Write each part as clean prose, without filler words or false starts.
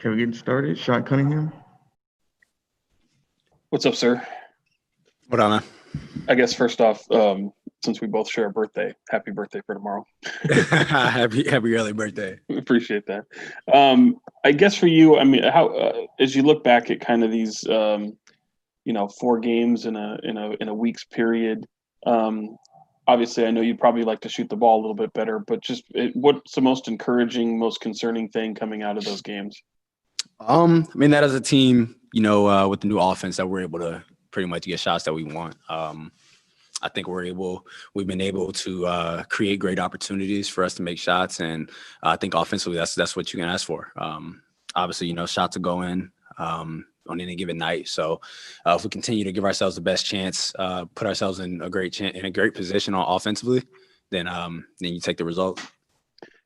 Can we get started? Sean Cunningham. What's up, sir? What on, man? I guess first off, since we both share a birthday, happy birthday for tomorrow. happy early birthday. Appreciate that. I guess for you, I mean, how as you look back at kind of these, 4 games in a week's period. Obviously, I know you'd probably like to shoot the ball a little bit better, but just what's the most encouraging, most concerning thing coming out of those games? I mean, that as a team, with the new offense that we're able to pretty much get shots that we want. I think we've been able to create great opportunities for us to make shots. And I think offensively, that's what you can ask for. Obviously, shots will go in on any given night. So if we continue to give ourselves the best chance, put ourselves in a great position offensively, then you take the result.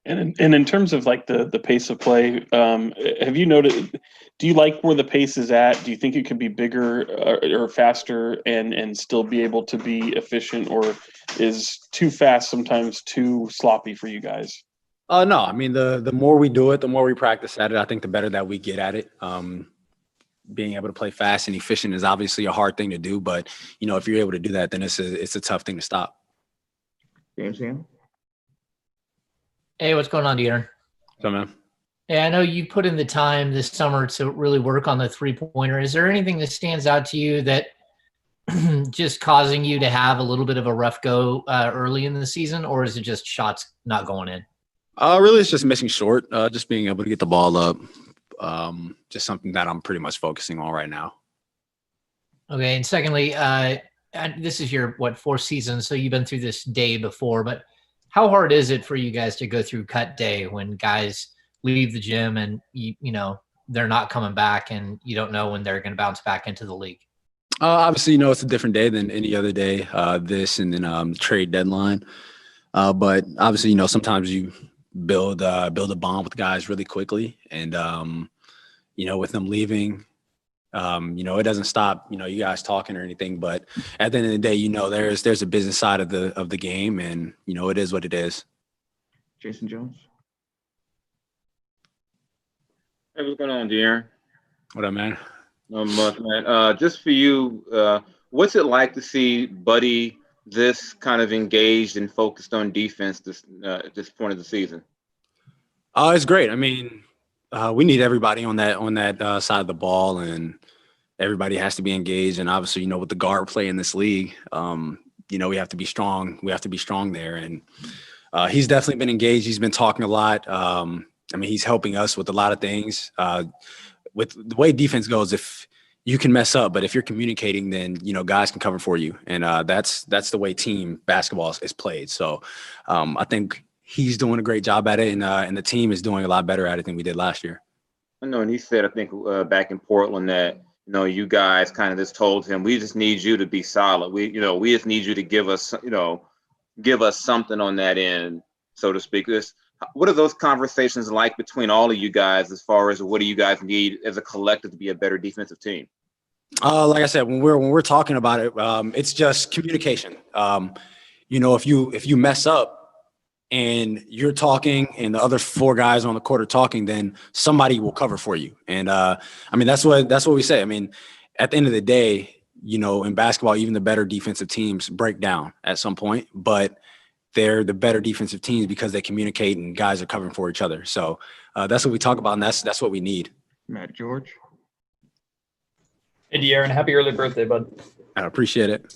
And in terms of like the pace of play, have you noted? Do you like where the pace is at? Do you think it could be bigger or faster and still be able to be efficient, or is too fast sometimes too sloppy for you guys? No, I mean the more we do it, the more we practice at it, I think the better that we get at it. Being able to play fast and efficient is obviously a hard thing to do, but if you're able to do that, then it's a tough thing to stop. James Ham. Hey, what's going on, Deanna? So, man. Yeah, I know you put in the time this summer to really work on the three-pointer. Is there anything that stands out to you that just causing you to have a little bit of a rough go early in the season, or is it just shots not going in? Really, it's just missing short, just being able to get the ball up. Just something that I'm pretty much focusing on right now. Okay, and secondly, this is your, fourth season, so you've been through this day before, but how hard is it for you guys to go through cut day when guys leave the gym and they're not coming back and you don't know when they're going to bounce back into the league? Obviously, it's a different day than any other day. This and then trade deadline. But obviously, sometimes you build a bond with guys really quickly, and with them leaving, it doesn't stop you guys talking or anything. But at the end of the day, there's a business side of the game, and it is what it is. Jason Jones. Hey, what's going on, De'Aaron? What up, man? Not much, man. Just for you, what's it like to see Buddy this kind of engaged and focused on defense at this point of the season? It's great. I mean, we need everybody on that side of the ball, and everybody has to be engaged. And obviously, with the guard play in this league, we have to be strong. We have to be strong there. And he's definitely been engaged. He's been talking a lot. He's helping us with a lot of things. With the way defense goes, if you can mess up, but if you're communicating, then guys can cover for you. And that's the way team basketball is played. So I think he's doing a great job at it, and the team is doing a lot better at it than we did last year. I know, and he said, I think back in Portland that you guys kind of just told him, we just need you to be solid. We just need you to give us something on that end, so to speak. What are those conversations like between all of you guys as far as what do you guys need as a collective to be a better defensive team? Like I said, when we're talking about it, it's just communication. If you mess up and you're talking and the other 4 guys on the court are talking, then somebody will cover for you. And that's what we say. I mean, at the end of the day, in basketball, even the better defensive teams break down at some point, but they're the better defensive teams because they communicate and guys are covering for each other. So that's what we talk about, and that's what we need. Matt George. Hey, De'Aaron, happy early birthday, bud. I appreciate it.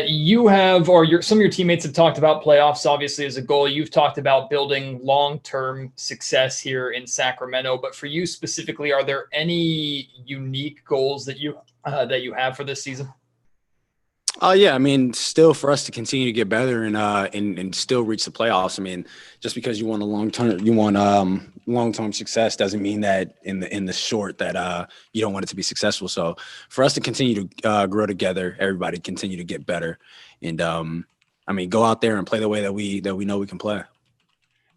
You have, some of your teammates have talked about playoffs, obviously, as a goal. You've talked about building long-term success here in Sacramento. But for you specifically, are there any unique goals that you have for this season? Yeah, I mean, still for us to continue to get better and still reach the playoffs. I mean, just because you want long-term success doesn't mean that in the short that you don't want it to be successful. So for us to continue to grow together, everybody continue to get better, and go out there and play the way that we know we can play.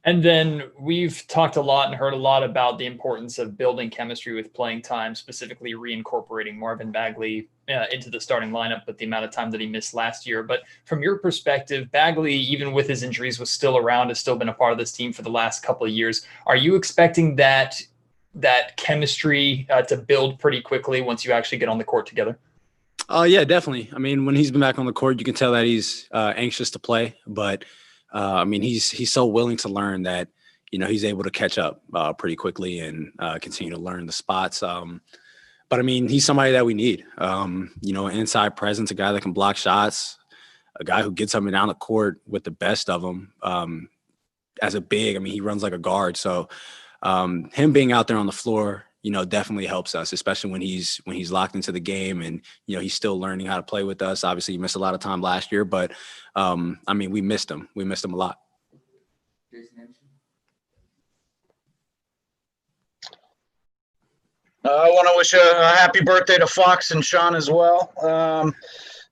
And then we've talked a lot and heard a lot about the importance of building chemistry with playing time, specifically reincorporating Marvin Bagley into the starting lineup with the amount of time that he missed last year. But from your perspective, Bagley, even with his injuries, was still around, has still been a part of this team for the last couple of years. Are you expecting that that chemistry to build pretty quickly once you actually get on the court together? Yeah, definitely. I mean, when he's been back on the court, you can tell that he's anxious to play. But I mean, he's so willing to learn that he's able to catch up pretty quickly and continue to learn the spots. But I mean, he's somebody that we need. An inside presence, a guy that can block shots, a guy who gets up and down the court with the best of them. As a big, I mean, he runs like a guard. So him being out there on the floor, definitely helps us, especially when he's locked into the game and, he's still learning how to play with us. Obviously, he missed a lot of time last year, but I mean, we missed him. We missed him a lot. I want to wish a happy birthday to Fox and Sean as well.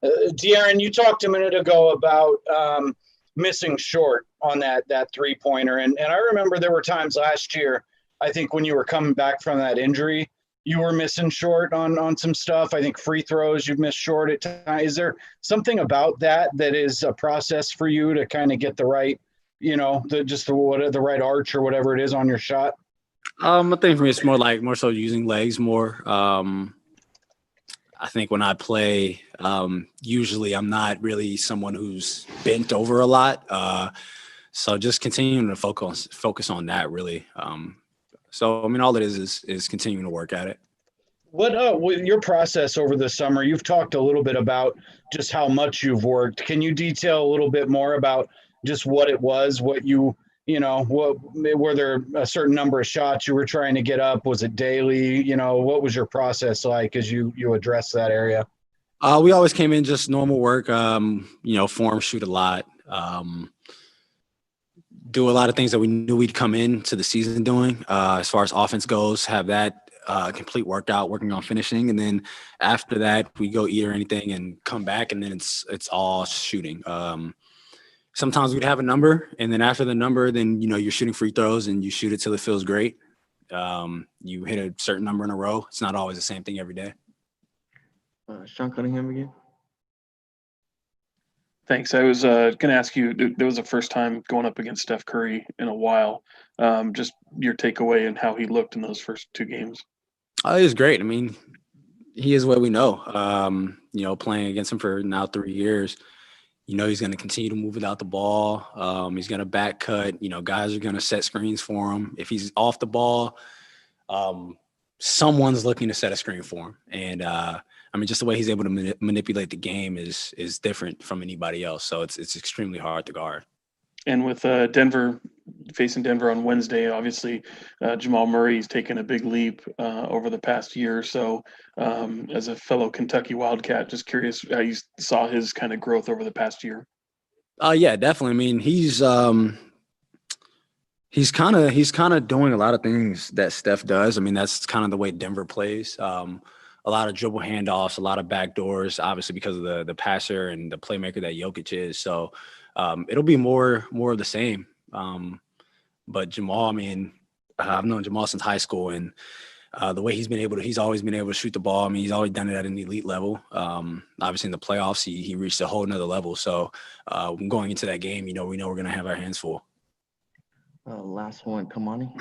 De'Aaron, you talked a minute ago about missing short on that three-pointer. And I remember there were times last year, I think when you were coming back from that injury, you were missing short on some stuff. I think free throws, you've missed short at times. Is there something about that is a process for you to kind of get the right, the right arch or whatever it is on your shot? I think for me, it's more so using legs more. I think when I play, usually I'm not really someone who's bent over a lot. So just continuing to focus on that really. So, I mean, all it is continuing to work at it. What with your process over the summer, you've talked a little bit about just how much you've worked. Can you detail a little bit more about just what it was, what were there a certain number of shots you were trying to get up? Was it daily? What was your process like as you address that area? We always came in just normal work, form, shoot a lot, do a lot of things that we knew we'd come into the season doing. As far as offense goes, have that complete workout, working on finishing. And then after that, we go eat or anything and come back, and then it's all shooting. Sometimes we'd have a number, and then after the number, then, you're shooting free throws and you shoot it till it feels great. You hit a certain number in a row. It's not always the same thing every day. Sean Cunningham again. Thanks. I was going to ask you, there was the first time going up against Steph Curry in a while. Just your takeaway and how he looked in those first two games. He was great. I mean, he is what we know. Playing against him for now 3 years, he's going to continue to move without the ball. He's going to back cut. Guys are going to set screens for him. If he's off the ball, someone's looking to set a screen for him. And just the way he's able to manipulate the game is different from anybody else. So it's extremely hard to guard. And with facing Denver on Wednesday, obviously Jamal Murray's taken a big leap over the past year or so. As a fellow Kentucky Wildcat, just curious how you saw his kind of growth over the past year. Yeah, definitely. I mean, he's kind of doing a lot of things that Steph does. I mean, that's kind of the way Denver plays. A lot of dribble handoffs, a lot of backdoors, obviously because of the passer and the playmaker that Jokic is. So it'll be more of the same. But Jamal, I mean, I've known Jamal since high school, and the way he's always been able to shoot the ball. I mean, he's always done it at an elite level. Obviously in the playoffs, he reached a whole nother level. So going into that game, we know we're going to have our hands full. Last one, Kamani.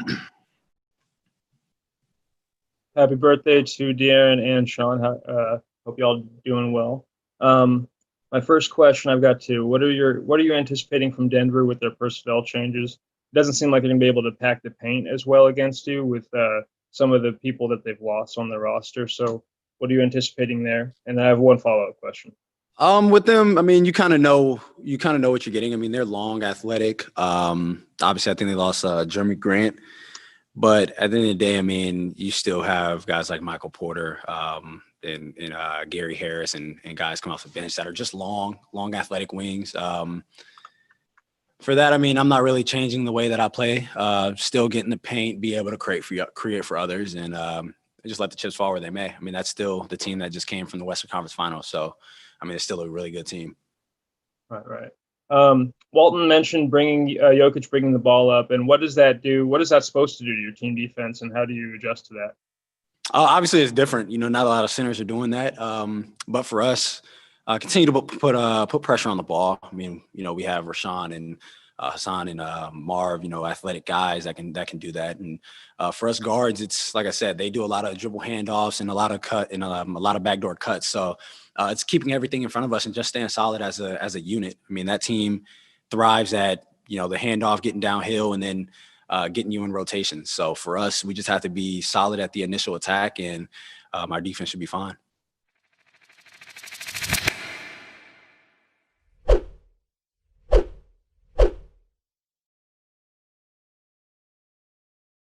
Happy birthday to De'Aaron and Sean. Hope y'all doing well. My first question, I've got two. What are you anticipating from Denver with their personnel changes? It doesn't seem like they're going to be able to pack the paint as well against you with some of the people that they've lost on their roster. So what are you anticipating there? And I have one follow-up question. With them, I mean, you kind of know what you're getting. I mean, they're long, athletic. Obviously, I think they lost Jeremy Grant. But at the end of the day, I mean, you still have guys like Michael Porter and Gary Harris and guys come off the bench that are just long athletic wings. For that, I mean, I'm not really changing the way that I play. Still getting the paint, be able to create for others, and just let the chips fall where they may. I mean, that's still the team that just came from the Western Conference Finals. So, I mean, it's still a really good team. Right. Walton mentioned Jokic bringing the ball up, and what does that do? What is that supposed to do to your team defense, and how do you adjust to that? Obviously, it's different. Not a lot of centers are doing that. But for us, continue to put pressure on the ball. I mean, we have Rashawn and Hassan and Marv, athletic guys that can do that. And for us guards, it's like I said, they do a lot of dribble handoffs and a lot of cut and a lot of backdoor cuts. So it's keeping everything in front of us and just staying solid as a unit. I mean, that team thrives at the handoff, getting downhill, and then getting you in rotation. So for us, we just have to be solid at the initial attack, and our defense should be fine.